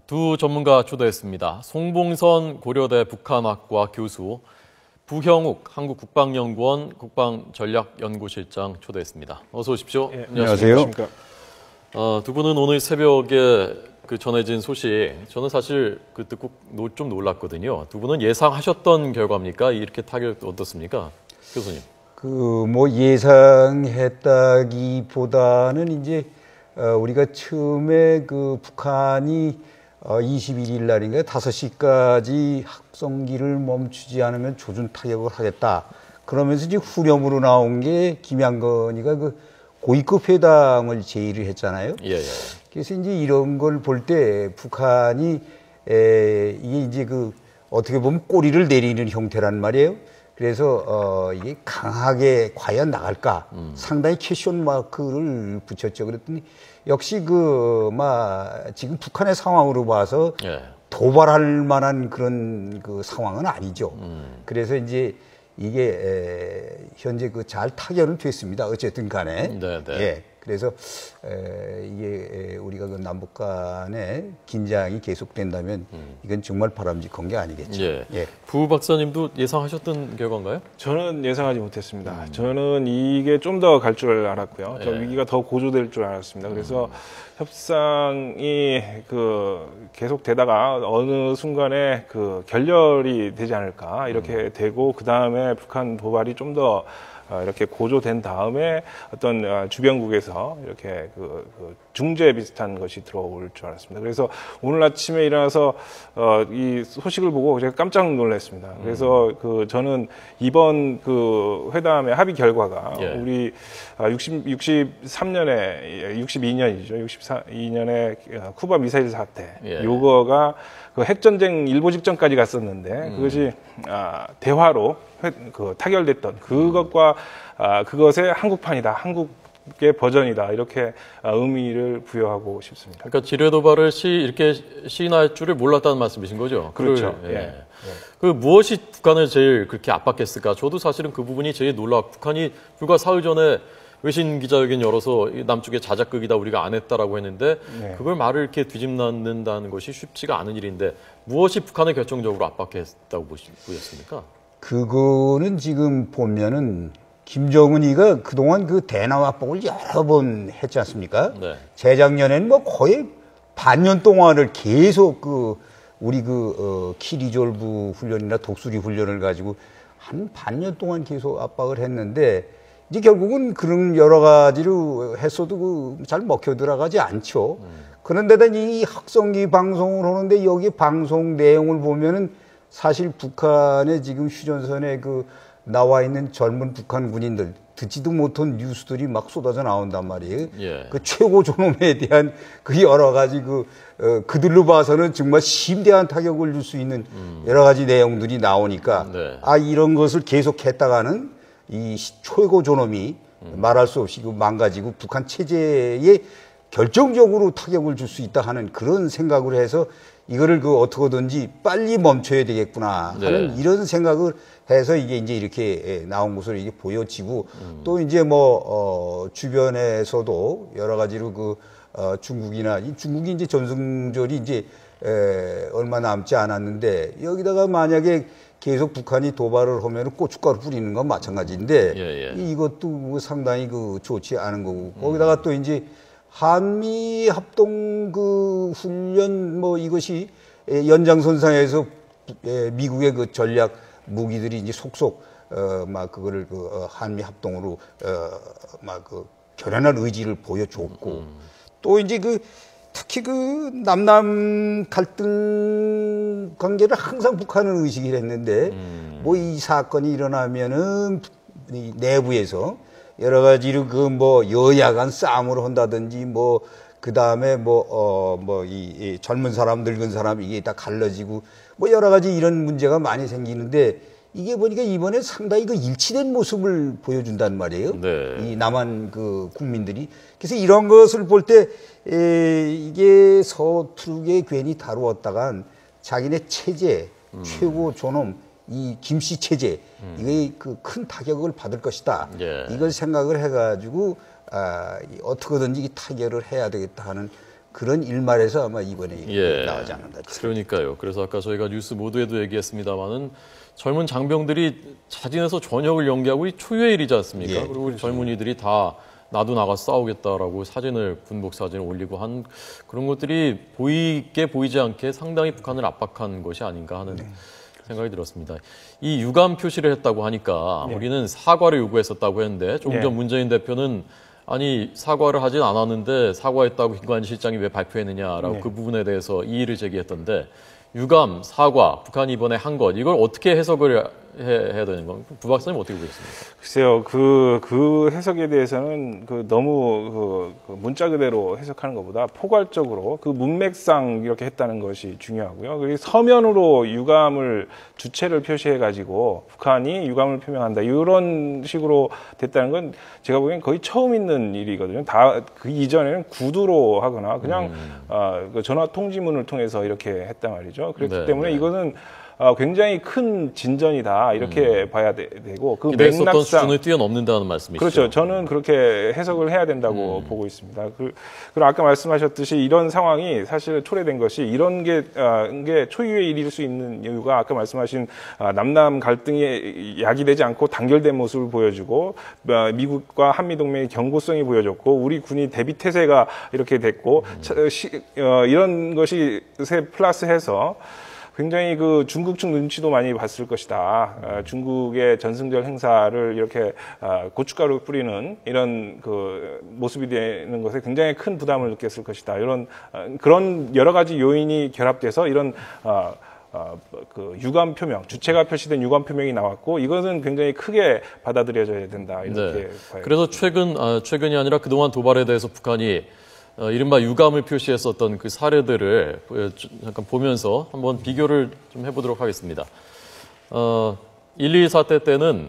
두 전문가 초대했습니다. 송봉선 고려대 북한학과 교수, 부형욱 한국국방연구원 국방전략연구실장 초대했습니다. 어서 오십시오. 예, 안녕하세요. 두 분은 오늘 새벽에 전해진 소식, 저는 사실 듣고 좀 놀랐거든요. 두 분은 예상하셨던 결과입니까? 이렇게 타격 어떻습니까, 교수님? 예상했다기보다는 이제 우리가 처음에 북한이 21일 날인가 5시까지 학성기를 멈추지 않으면 조준 타격을 하겠다. 그러면서 이제 후렴으로 나온 게 김양건이가 고위급 회담을 제의를 했잖아요. 예. 그래서 이제 이런 걸 볼 때 북한이 이게 이제 어떻게 보면 꼬리를 내리는 형태란 말이에요. 그래서 이게 강하게 과연 나갈까 상당히 퀘션 마크를 붙였죠. 그랬더니 역시 지금 북한의 상황으로 봐서 도발할 만한 그런 상황은 아니죠. 그래서 이제 이게 현재 잘 타결은 됐습니다. 어쨌든 간에. 네. 예. 그래서 이게 우리가 남북 간의 긴장이 계속된다면 이건 정말 바람직한 게 아니겠죠. 예. 부 박사님도 예상하셨던 결과인가요? 저는 예상하지 못했습니다. 저는 이게 좀 더 갈 줄 알았고요. 위기가 더 고조될 줄 알았습니다. 그래서 협상이 계속 되다가 어느 순간에 결렬이 되지 않을까 이렇게 되고 그 다음에 북한 도발이 좀 더 이렇게 고조된 다음에 어떤 주변국에서 이렇게 중재 비슷한 것이 들어올 줄 알았습니다. 그래서 오늘 아침에 일어나서 이 소식을 보고 제가 깜짝 놀랐습니다. 그래서 저는 이번 회담의 합의 결과가 우리 63년에 62년이죠. 62년에 쿠바 미사일 사태 요거가 핵전쟁 일보 직전까지 갔었는데 그것이 대화로 타결됐던 그것과 그것의 한국판이다, 한국의 버전이다 이렇게 의미를 부여하고 싶습니다. 그러니까 지뢰 도발을 이렇게 시인할 줄을 몰랐다는 말씀이신 거죠? 그렇죠. 무엇이 북한을 제일 그렇게 압박했을까? 저도 사실은 그 부분이 제일 놀라웠고, 북한이 불과 사흘 전에 외신 기자회견 열어서 남쪽의 자작극이다 우리가 안 했다라고 했는데 그걸 말을 이렇게 뒤집는다는 것이 쉽지가 않은 일인데 무엇이 북한을 결정적으로 압박했다고 보셨습니까? 그거는 지금 보면은 김정은이가 그동안 대남 압박을 여러 번 했지 않습니까? 재작년에는 거의 반년 동안을 계속 우리 키리졸브 훈련이나 독수리 훈련을 가지고 한 반년 동안 계속 압박을 했는데 이제 결국은 그런 여러 가지로 했어도 잘 먹혀 들어가지 않죠. 그런데다 이 학성기 방송을 하는데 여기 방송 내용을 보면은 사실 북한의 지금 휴전선에 나와 있는 젊은 북한 군인들 듣지도 못한 뉴스들이 막 쏟아져 나온단 말이에요. 최고 존엄에 대한 여러 가지 그들로 봐서는 정말 심대한 타격을 줄 수 있는 여러 가지 내용들이 나오니까 이런 것을 계속했다가는 이 최고 존엄이 말할 수 없이 망가지고 북한 체제에 결정적으로 타격을 줄 수 있다 하는 그런 생각을 해서 이거를 어떻게든지 빨리 멈춰야 되겠구나 하는 이런 생각을 해서 이게 이제 이렇게 나온 것으로 이게 보여지고 또 이제 주변에서도 여러 가지로 중국이 이제 전승절이 이제 얼마 남지 않았는데 여기다가 만약에 계속 북한이 도발을 하면 고춧가루 뿌리는 건 마찬가지인데 이것도 상당히 좋지 않은 거고 거기다가 또 이제 한미 합동 훈련 이것이 연장선상에서 미국의 전략 무기들이 이제 속속 그거를 한미 합동으로 결연한 의지를 보여줬고 또 이제 특히 남남 갈등 관계를 항상 북한은 의식을 했는데 이 사건이 일어나면은 내부에서 여러 가지로 여야 간 싸움을 한다든지 그 다음에 이 젊은 사람 늙은 사람 이게 다 갈라지고 여러 가지 이런 문제가 많이 생기는데 이게 보니까 이번에 상당히 일치된 모습을 보여준단 말이에요. 이 남한 국민들이. 그래서 이런 것을 볼 때 이게 서투르게 괜히 다루었다간 자기네 체제, 최고 존엄, 이 김씨 체제, 이게 큰 타격을 받을 것이다. 이걸 생각을 해가지고 어떻게든지 타결을 해야 되겠다 하는 그런 일말에서 아마 이번에 나가지 않는다. 그러니까요. 그래서 아까 저희가 뉴스 모두에도 얘기했습니다만은 젊은 장병들이 자진해서 전역을 연기하고 이 초유의 일이지 않습니까? 그리고 우리 젊은이들이 다 나도 나가 싸우겠다라고 사진을 군복 사진을 올리고 한 그런 것들이 보이지 않게 상당히 북한을 압박한 것이 아닌가 하는 생각이 들었습니다. 이 유감 표시를 했다고 하니까 우리는 사과를 요구했었다고 했는데 조금 전 문재인 대표는 아니 사과를 하진 않았는데 사과했다고 김관진 실장이 왜 발표했느냐라고 그 부분에 대해서 이의를 제기했던데 유감, 사과, 북한이 이번에 한 것 이걸 어떻게 해석을 해야 되는 건가요? 부 박사님 어떻게 보셨습니까? 글쎄요, 그 해석에 대해서는 너무 문자 그대로 해석하는 것보다 포괄적으로 그 문맥상 이렇게 했다는 것이 중요하고요. 그리고 서면으로 유감을 주체를 표시해 가지고 북한이 유감을 표명한다 이런 식으로 됐다는 건 제가 보기엔 거의 처음 있는 일이거든요. 다 그 이전에는 구두로 하거나 그냥 전화 통지문을 통해서 이렇게 했단 말이죠. 그렇기 때문에 이거는 굉장히 큰 진전이다 이렇게 봐야 되고 그 맥락상 수준을 뛰어넘는다는 말씀이시죠? 그렇죠. 저는 그렇게 해석을 해야 된다고 보고 있습니다. 그리고 아까 말씀하셨듯이 이런 상황이 사실 초래된 것이 이런 게 초유의 일일 수 있는 이유가 아까 말씀하신 남남 갈등이 야기되지 않고 단결된 모습을 보여주고 미국과 한미동맹의 경고성이 보여졌고 우리 군이 대비 태세가 이렇게 됐고 이런 것이 플러스해서 굉장히 중국 측 눈치도 많이 봤을 것이다. 중국의 전승절 행사를 이렇게 고춧가루 뿌리는 이런 모습이 되는 것에 굉장히 큰 부담을 느꼈을 것이다. 그런 여러 가지 요인이 결합돼서 이런 유감 표명, 주체가 표시된 유감 표명이 나왔고 이것은 굉장히 크게 받아들여져야 된다. 이렇게 봐요. 그래서 최근이 아니라 그동안 도발에 대해서 북한이 이른바 유감을 표시했었던 그 사례들을 잠깐 보면서 한번 비교를 좀 해보도록 하겠습니다. 1.2 사태 때는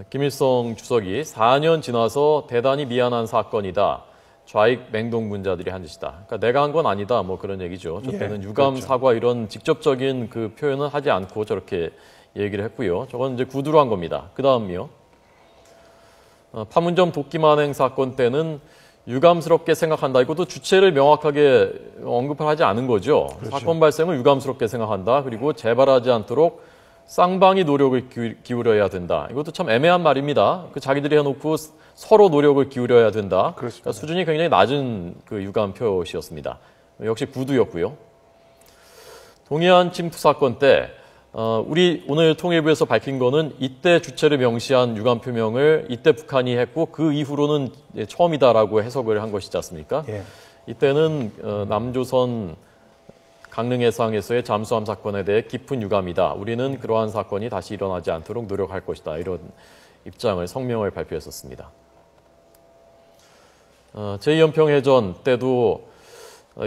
김일성 주석이 4년 지나서 대단히 미안한 사건이다. 좌익 맹동분자들이 한 짓이다. 그러니까 내가 한 건 아니다. 뭐 그런 얘기죠. 저 때는 유감, 그렇죠. 사과 이런 직접적인 그 표현은 하지 않고 저렇게 얘기를 했고요. 저건 이제 구두로 한 겁니다. 그 다음이요. 판문점 도끼만행 사건 때는 유감스럽게 생각한다. 이것도 주체를 명확하게 언급을 하지 않은 거죠. 그렇죠. 사건 발생을 유감스럽게 생각한다. 그리고 재발하지 않도록 쌍방이 노력을 기울여야 된다. 이것도 참 애매한 말입니다. 자기들이 해놓고 서로 노력을 기울여야 된다. 그러니까 수준이 굉장히 낮은 유감 표시였습니다. 역시 구두였고요. 동해안 침투 사건 때 우리 오늘 통일부에서 밝힌 거는 이때 주체를 명시한 유감 표명을 이때 북한이 했고 그 이후로는 처음이다라고 해석을 한 것이지 않습니까? 이때는 남조선 강릉 해상에서의 잠수함 사건에 대해 깊은 유감이다. 우리는 그러한 사건이 다시 일어나지 않도록 노력할 것이다. 이런 입장을 성명을 발표했었습니다. 제2연평해전 때도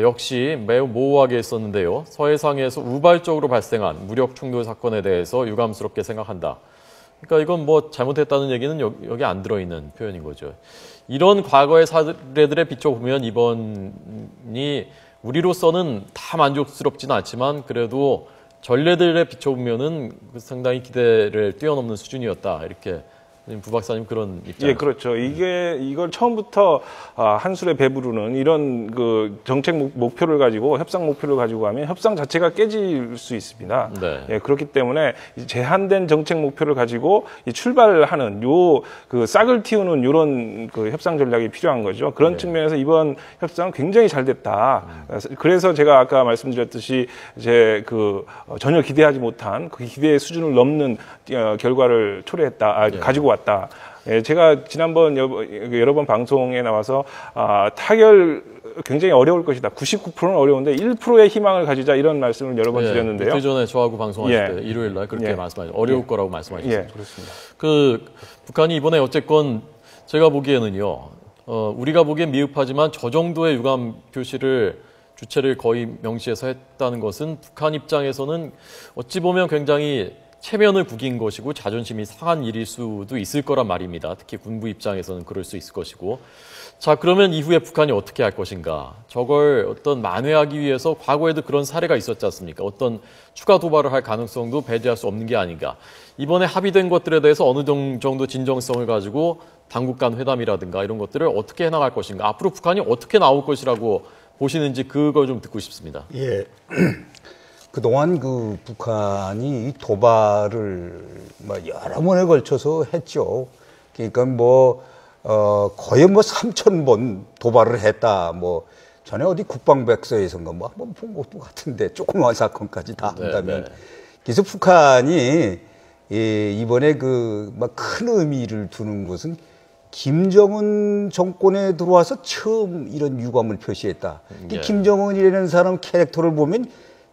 역시 매우 모호하게 했었는데요. 서해상에서 우발적으로 발생한 무력 충돌 사건에 대해서 유감스럽게 생각한다. 그러니까 이건 뭐 잘못했다는 얘기는 여기 안 들어있는 표현인 거죠. 이런 과거의 사례들에 비춰보면 이번이 우리로서는 다 만족스럽지는 않지만 그래도 전례들에 비춰보면은 상당히 기대를 뛰어넘는 수준이었다. 이렇게 부 박사님 그런 입장. 예, 그렇죠. 이걸 처음부터 한술에 배부르는 이런 정책 목표를 가지고 협상 목표를 가지고 하면 협상 자체가 깨질 수 있습니다. 네. 예, 그렇기 때문에 제한된 정책 목표를 가지고 출발하는 싹을 틔우는 이런 협상 전략이 필요한 거죠. 그런 측면에서 이번 협상은 굉장히 잘 됐다. 그래서 제가 아까 말씀드렸듯이 전혀 기대하지 못한 그 기대의 수준을 넘는 결과를 초래했다. 가지고 왔다. 예, 제가 지난번 여러 번 방송에 나와서 타결 굉장히 어려울 것이다. 99%는 어려운데 1%의 희망을 가지자 이런 말씀을 여러 번 드렸는데요. 이틀 전에 저하고 방송하실 때 일요일 날 그렇게 말씀하셨죠. 어려울 거라고 말씀하셨습니다. 예, 그렇습니다. 북한이 이번에 어쨌건 제가 보기에는요. 우리가 보기엔 미흡하지만 저 정도의 유감 표시를 주체를 거의 명시해서 했다는 것은 북한 입장에서는 어찌 보면 굉장히 체면을 구긴 것이고 자존심이 상한 일일 수도 있을 거란 말입니다. 특히 군부 입장에서는 그럴 수 있을 것이고. 자, 그러면 이후에 북한이 어떻게 할 것인가? 저걸 만회하기 위해서 과거에도 그런 사례가 있었지 않습니까? 어떤 추가 도발을 할 가능성도 배제할 수 없는 게 아닌가. 이번에 합의된 것들에 대해서 어느 정도 진정성을 가지고 당국 간 회담이라든가 이런 것들을 어떻게 해나갈 것인가. 앞으로 북한이 어떻게 나올 것이라고 보시는지 그거 좀 듣고 싶습니다. 예. 그동안 그 북한이 이 도발을 뭐 여러 번에 걸쳐서 했죠. 그러니까 뭐, 거의 뭐 3,000번 도발을 했다. 뭐, 전에 어디 국방백서에서인가 뭐 한번 본 것도 같은데, 조그마한 사건까지 다 한다면. 그래서 북한이 이번에 그 막 큰 의미를 두는 것은 김정은 정권에 들어와서 처음 이런 유감을 표시했다. 김정은이라는 사람 캐릭터를 보면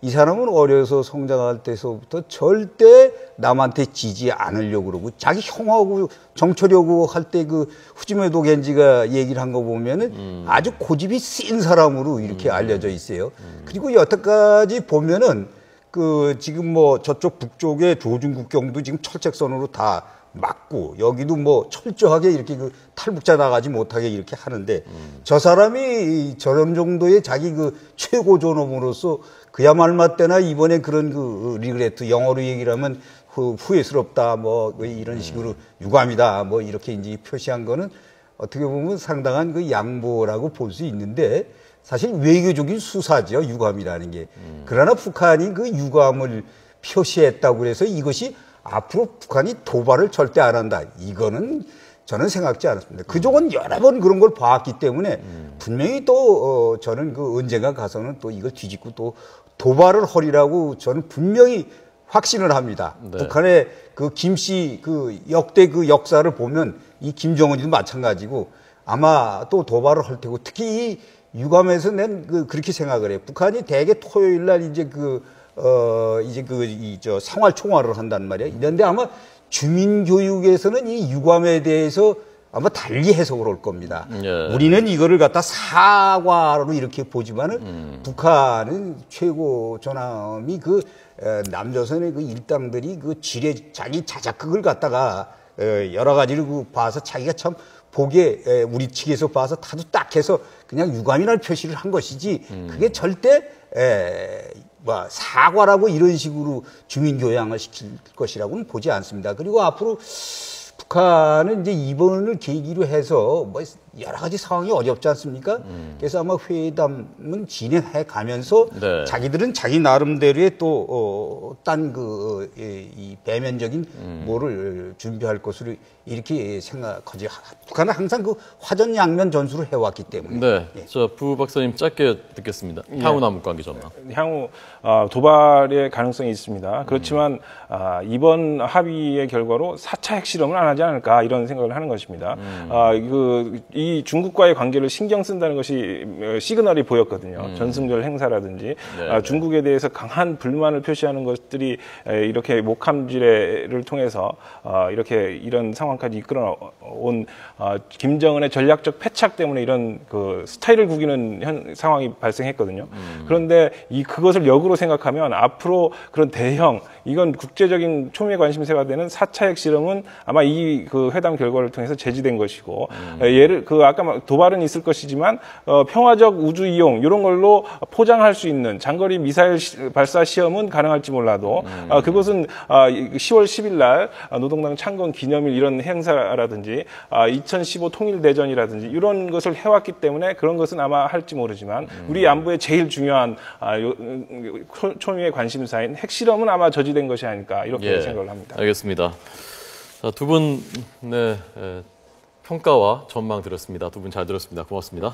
이 사람은 어려서 성장할 때서부터 절대 남한테 지지 않으려고 그러고 자기 형하고 정처려고 할 때 그 후지메도 겐지가 얘기를 한 거 보면은 아주 고집이 센 사람으로 이렇게 알려져 있어요. 그리고 여태까지 보면은 그 지금 뭐 저쪽 북쪽의 조중국경도 지금 철책선으로 다 막고 여기도 뭐 철저하게 이렇게 그 탈북자 나가지 못하게 이렇게 하는데 저 사람이 저런 정도의 자기 그 최고 존엄으로서 그야말로 때나 이번에 그런 그 리그레트 영어로 얘기를 하면 후회스럽다 뭐 이런 식으로 유감이다 뭐 이렇게 이제 표시한 거는 어떻게 보면 상당한 그 양보라고 볼 수 있는데 사실 외교적인 수사죠 유감이라는 게. 그러나 북한이 그 유감을 표시했다고 해서 이것이 앞으로 북한이 도발을 절대 안 한다. 이거는 저는 생각지 않았습니다. 그쪽은 여러 번 그런 걸 봤기 때문에 분명히 또 저는 그 언젠가 가서는 또 이걸 뒤집고 또 도발을 허리라고 저는 분명히 확신을 합니다. 네. 북한의 그 김씨 그 역대 그 역사를 보면 이 김정은이도 마찬가지고 아마 또 도발을 할 테고 특히 이 유감에서 난 그렇게 생각을 해요. 북한이 대개 토요일 날 이제 저 생활 총화를 한단 말이에요. 이런데 아마 주민교육에서는 이 유감에 대해서 아마 달리 해석을 할 겁니다. 예. 우리는 이거를 갖다 사과로 이렇게 보지만은 북한은 최고 존엄이 그 남조선의 그 일당들이 그 자기 자작극을 갖다가 여러 가지를 봐서 자기가 참 보기에 우리 측에서 봐서 다도 딱 해서 그냥 유감이라는 표시를 한 것이지 그게 절대 뭐 사과라고 이런 식으로 주민교양을 시킬 것이라고는 보지 않습니다. 그리고 앞으로 북한은 이제 이번을 계기로 해서 뭐 여러 가지 상황이 어렵지 않습니까? 그래서 아마 회담은 진행해 가면서 네. 자기들은 자기 나름대로의 또 딴 이 배면적인 뭐를 준비할 것으로 이렇게 생각하지. 북한은 항상 그 화전양면 전술을 해왔기 때문에. 네, 예. 자, 부 박사님 짧게 듣겠습니다. 향후 남북 관계 전망. 향후 도발의 가능성이 있습니다. 그렇지만 이번 합의의 결과로 4차 핵실험을 안 하지 않을까 이런 생각을 하는 것입니다. 이 중국과의 관계를 신경 쓴다는 것이 시그널이 보였거든요. 전승절 행사라든지 네, 중국에 대해서 강한 불만을 표시하는 것들이 이렇게 목함지뢰를 통해서 이렇게 이런 상황까지 이끌어온 김정은의 전략적 패착 때문에 이런 그 스타일을 구기는 상황이 발생했거든요. 그런데 그것을 역으로 생각하면 앞으로 그런 대형 이건 국제적인 초미의 관심사가 되는 4차 핵실험은 아마 이 그 회담 결과를 통해서 제지된 것이고 아까 도발은 있을 것이지만 평화적 우주 이용 이런 걸로 포장할 수 있는 장거리 미사일 발사 시험은 가능할지 몰라도 그것은 10월 10일 날 노동당 창건 기념일 이런 행사라든지 2015 통일대전이라든지 이런 것을 해왔기 때문에 그런 것은 아마 할지 모르지만 우리 안보의 제일 중요한 초미의 관심사인 핵실험은 아마 저지된 것이 아닐까 이렇게 생각을 합니다. 알겠습니다. 자, 두 분의 평가와 전망 들었습니다. 두 분 잘 들었습니다. 고맙습니다.